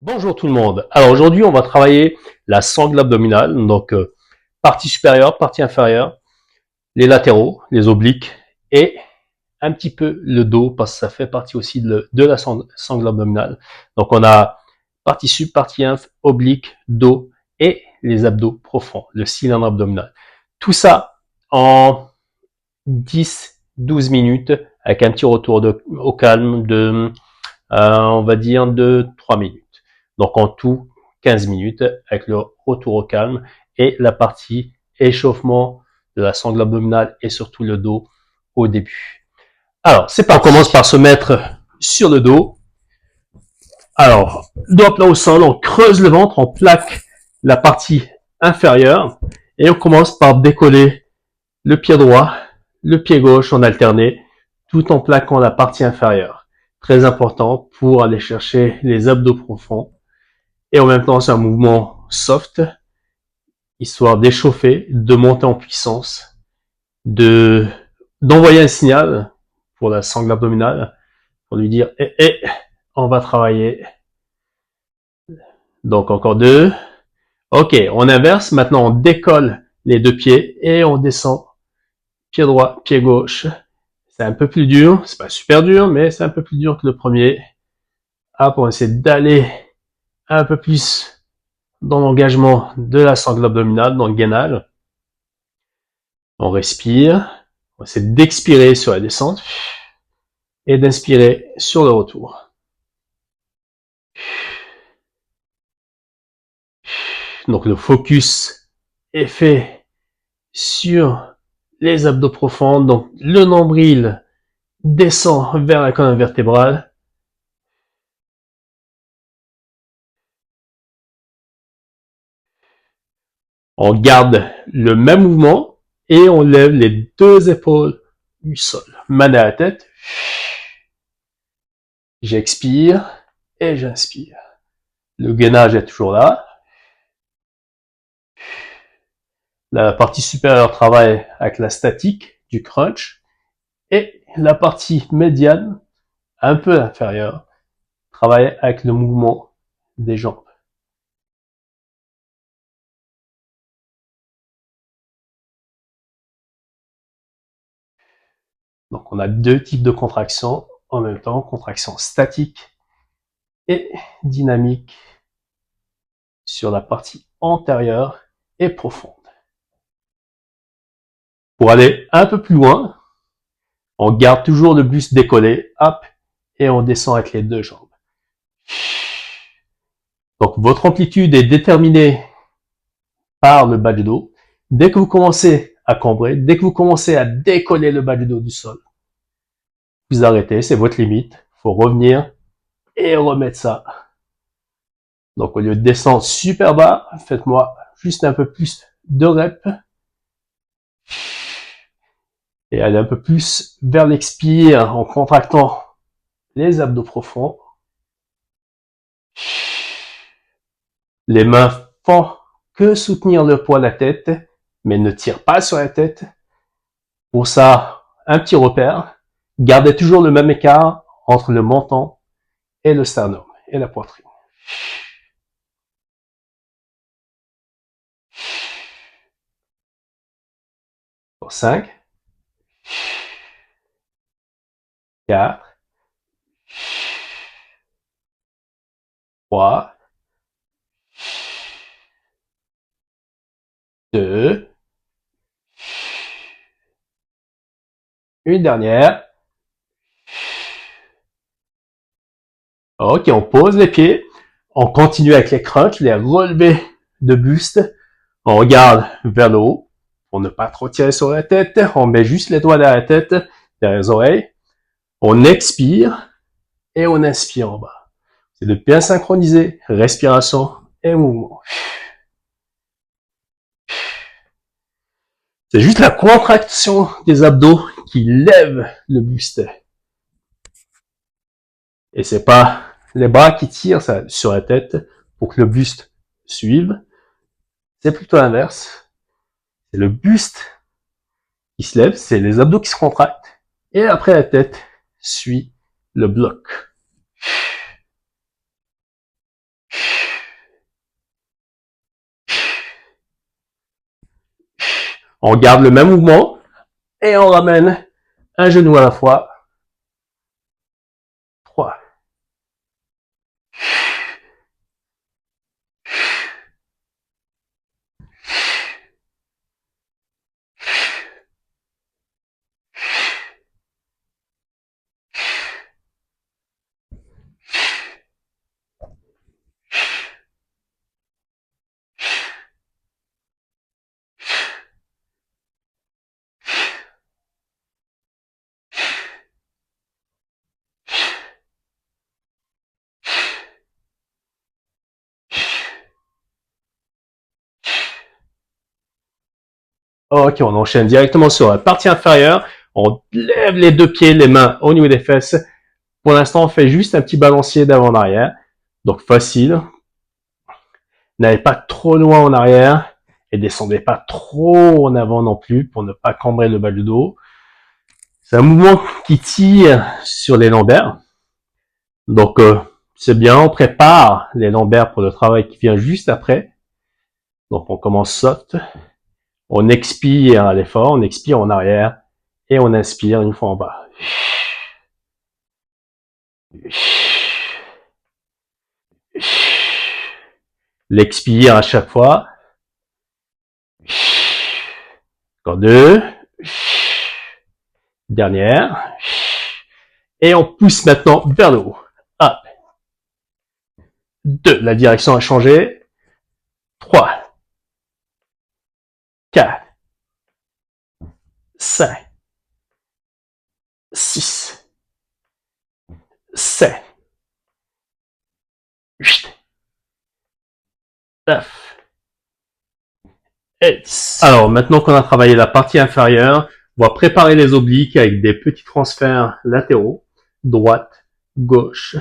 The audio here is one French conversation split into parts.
Bonjour tout le monde. Alors aujourd'hui, on va travailler la sangle abdominale, donc partie supérieure, partie inférieure, les latéraux, les obliques et un petit peu le dos parce que ça fait partie aussi de la sangle abdominale. Donc on a partie sup, partie inf, oblique, dos et les abdos profonds, le cylindre abdominal. Tout ça en 10-12 minutes avec un petit retour au calme de on va dire de 3 minutes. Donc en tout, 15 minutes avec le retour au calme et la partie échauffement de la sangle abdominale et surtout le dos au début. Alors, c'est parti. On commence par se mettre sur le dos. Alors, dos plat au sol, on creuse le ventre, on plaque la partie inférieure et on commence par décoller le pied droit, le pied gauche en alterné, tout en plaquant la partie inférieure. Très important pour aller chercher les abdos profonds. Et en même temps, c'est un mouvement soft, histoire d'échauffer, de monter en puissance, d'envoyer un signal pour la sangle abdominale, pour lui dire, on va travailler. Donc encore deux. Ok, on inverse. Maintenant, on décolle les deux pieds et on descend. Pied droit, pied gauche. C'est un peu plus dur. C'est pas super dur, mais c'est un peu plus dur que le premier. Hop, on essaie d'aller un peu plus dans l'engagement de la sangle abdominale, dans le gainage. On respire. On essaie d'expirer sur la descente et d'inspirer sur le retour. Donc le focus est fait sur les abdos profonds. Donc le nombril descend vers la colonne vertébrale. On garde le même mouvement et on lève les deux épaules du sol. Main à la tête. J'expire et j'inspire. Le gainage est toujours là. La partie supérieure travaille avec la statique du crunch et la partie médiane, un peu inférieure, travaille avec le mouvement des jambes. Donc on a deux types de contractions en même temps, contraction statique et dynamique sur la partie antérieure et profonde. Pour aller un peu plus loin, on garde toujours le buste décollé, hop, et on descend avec les deux jambes. Donc votre amplitude est déterminée par le bas du dos. Dès que vous commencez à cambrer, dès que vous commencez à décoller le bas du dos du sol, vous arrêtez, c'est votre limite. Il faut revenir et remettre ça. Donc au lieu de descendre super bas, faites-moi juste un peu plus de reps et allez un peu plus vers l'expire en contractant les abdos profonds. Les mains font que soutenir le poids de la tête, mais ne tirent pas sur la tête. Pour ça, un petit repère. Gardez toujours le même écart entre le menton et le sternum et la poitrine. Pour 5, 4, 3, 2, une dernière. Ok, on pose les pieds. On continue avec les crunchs, les relevés de buste. On regarde vers le haut pour ne pas trop tirer sur la tête. On met juste les doigts derrière la tête, derrière les oreilles. On expire et on inspire en bas. C'est de bien synchroniser respiration et mouvement. C'est juste la contraction des abdos qui lève le buste. Et c'est pas les bras qui tirent sur la tête pour que le buste suive. C'est plutôt l'inverse. C'est le buste qui se lève, c'est les abdos qui se contractent. Et après la tête suit le bloc. On garde le même mouvement et on ramène un genou à la fois. 3. Ok, on enchaîne directement sur la partie inférieure. On lève les deux pieds, les mains au niveau des fesses. Pour l'instant, on fait juste un petit balancier d'avant en arrière. Donc facile. N'allez pas trop loin en arrière et descendez pas trop en avant non plus pour ne pas cambrer le bas du dos. C'est un mouvement qui tire sur les lombaires. Donc c'est bien, on prépare les lombaires pour le travail qui vient juste après. Donc on commence soft. On expire à l'effort, on expire en arrière et on inspire une fois en bas. L'expire à chaque fois. Encore 2. Dernière. Et on pousse maintenant vers le haut. 1, 2. La direction a changé. 3, 4, 5, 6, 7, 8, 9 et 10. Alors, maintenant qu'on a travaillé la partie inférieure, on va préparer les obliques avec des petits transferts latéraux, droite, gauche.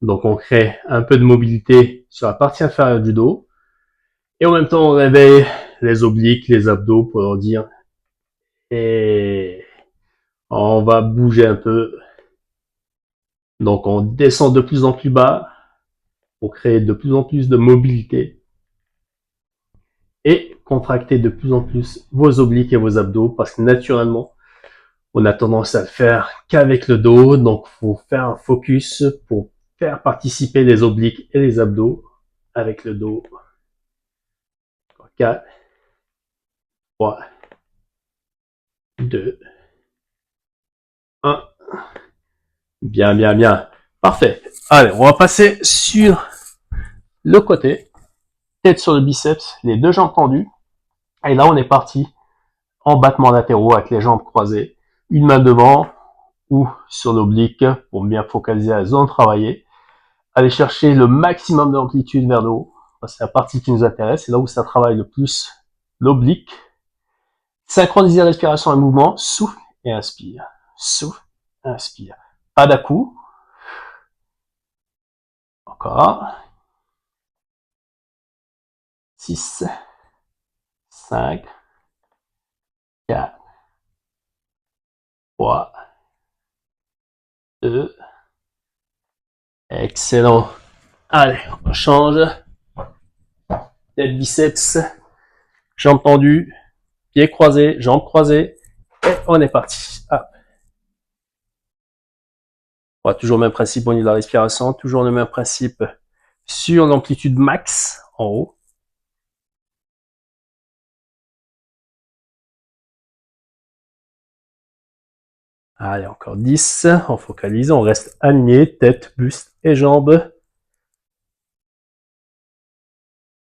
Donc, on crée un peu de mobilité sur la partie inférieure du dos. Et en même temps, on réveille les obliques, les abdos pour leur dire et on va bouger un peu. Donc, on descend de plus en plus bas pour créer de plus en plus de mobilité et contracter de plus en plus vos obliques et vos abdos parce que naturellement, on a tendance à le faire qu'avec le dos. Donc, faut faire un focus pour faire participer les obliques et les abdos avec le dos. 4, 3, 2, 1. Bien, bien, bien. Parfait. Allez, on va passer sur le côté. Tête sur le biceps, les deux jambes tendues. Et là, on est parti en battements latéraux avec les jambes croisées. Une main devant ou sur l'oblique pour bien focaliser la zone travaillée. Aller chercher le maximum d'amplitude vers le haut. C'est la partie qui nous intéresse. C'est là où ça travaille le plus l'oblique. Synchroniser respiration et mouvement. Souffle et inspire. Souffle, inspire. Pas d'à-coup. Encore. 6, 5, 4, 3, 2. Excellent. Allez, on change. Tête biceps, jambes tendues, pieds croisés, jambes croisées. Et on est parti. Hop. Voilà, toujours le même principe au niveau de la respiration, toujours le même principe sur l'amplitude max en haut. Allez, encore 10. On focalise, on reste aligné, tête, buste et jambes.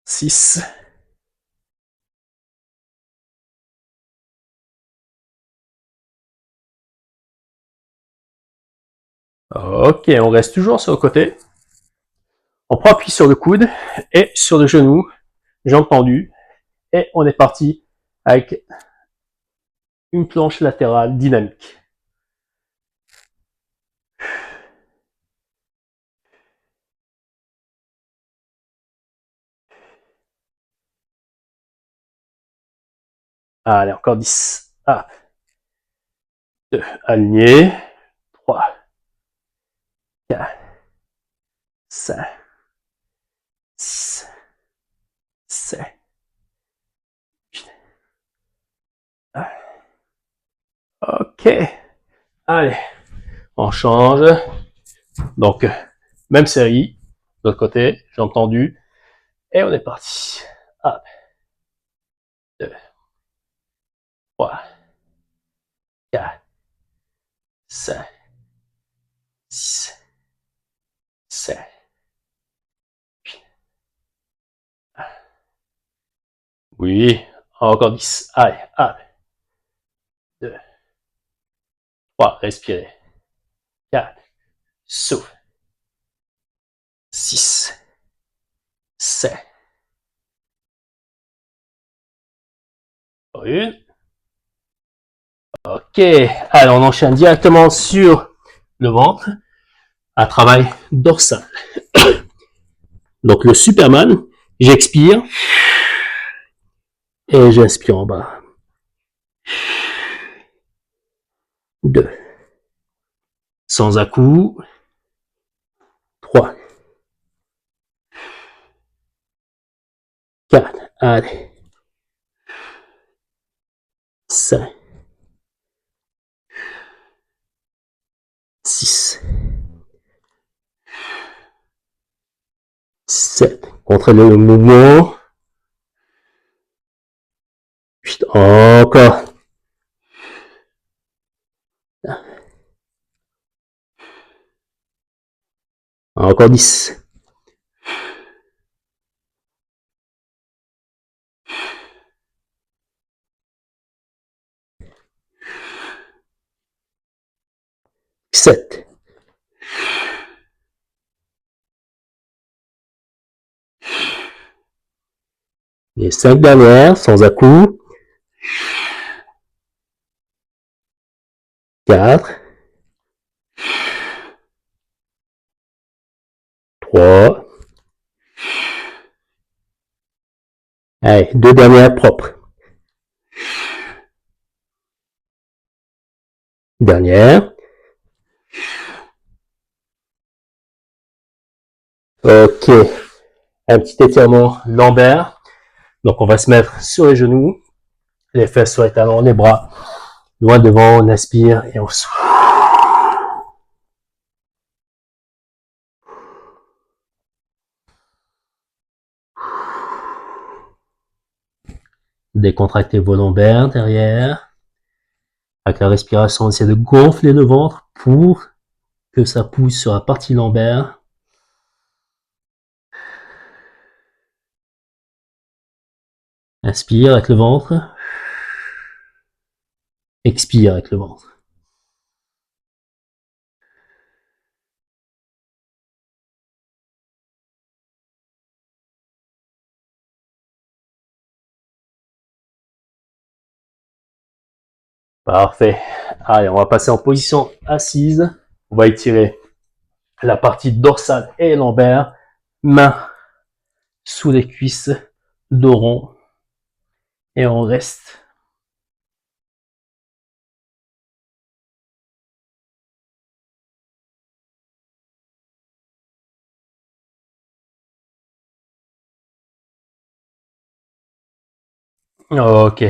6. Ok, on reste toujours sur le côté. On prend appui sur le coude et sur le genou, jambes tendues. Et on est parti avec une planche latérale dynamique. Allez, encore 10. 1, 2, aligné. 3, 4, 5, 6, 7, Ok. Allez, on change. Donc, même série. De l'autre côté, j'ai entendu. Et on est parti. 1, 2, 3, 4, 5, 6, 7, 8. Oui, encore 10. Allez, 1, 2, 3, respirez. 4, souffle. 6, 7. Une. Ok, alors on enchaîne directement sur le ventre. Un travail dorsal. Donc le Superman, j'expire et j'inspire en bas. 2. Sans à-coup. 3. 4. Allez. 5. 6. 7. Contrôlez le mouvement. 8. Encore. Encore 10. 7. Les 5 dernières, sans à-coup. 4. 3. Allez, 2 dernières propres. Dernière. Ok. Un petit étirement lombaire. Donc on va se mettre sur les genoux, les fesses sur les talons, les bras loin devant, on inspire et on souffle. Décontractez vos lombaires derrière. Avec la respiration, essayez de gonfler le ventre pour que ça pousse sur la partie lombaire. Inspire avec le ventre. Expire avec le ventre. Parfait. Allez, on va passer en position assise. On va étirer la partie dorsale et lombaire. Mains sous les cuisses, dos rond. Et on reste. Ok.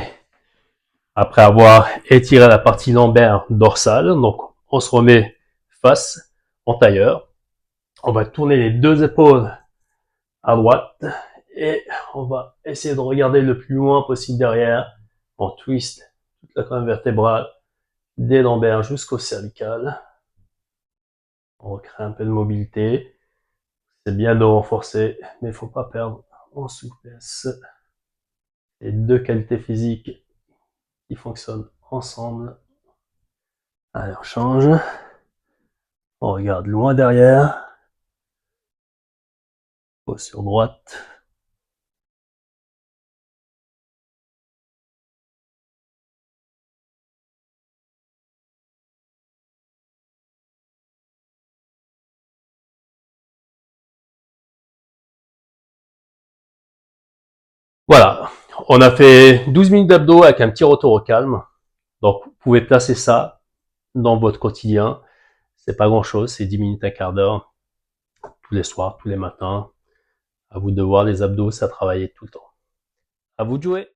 Après avoir étiré la partie lombaire dorsale, donc on se remet face en tailleur. On va tourner les deux épaules à droite et on va essayer de regarder le plus loin possible derrière. On twist toute la colonne vertébrale des lombaires jusqu'au cervical. On recrée un peu de mobilité. C'est bien de renforcer, mais il ne faut pas perdre en souplesse. Les deux qualités physiques qui fonctionnent ensemble. Allez, on change. On regarde loin derrière. Posture droite. Voilà, on a fait 12 minutes d'abdos avec un petit retour au calme. Donc, vous pouvez placer ça dans votre quotidien. C'est pas grand chose, c'est 10 minutes, un quart d'heure, tous les soirs, tous les matins. À vous de voir, les abdos, ça travaille tout le temps. À vous de jouer.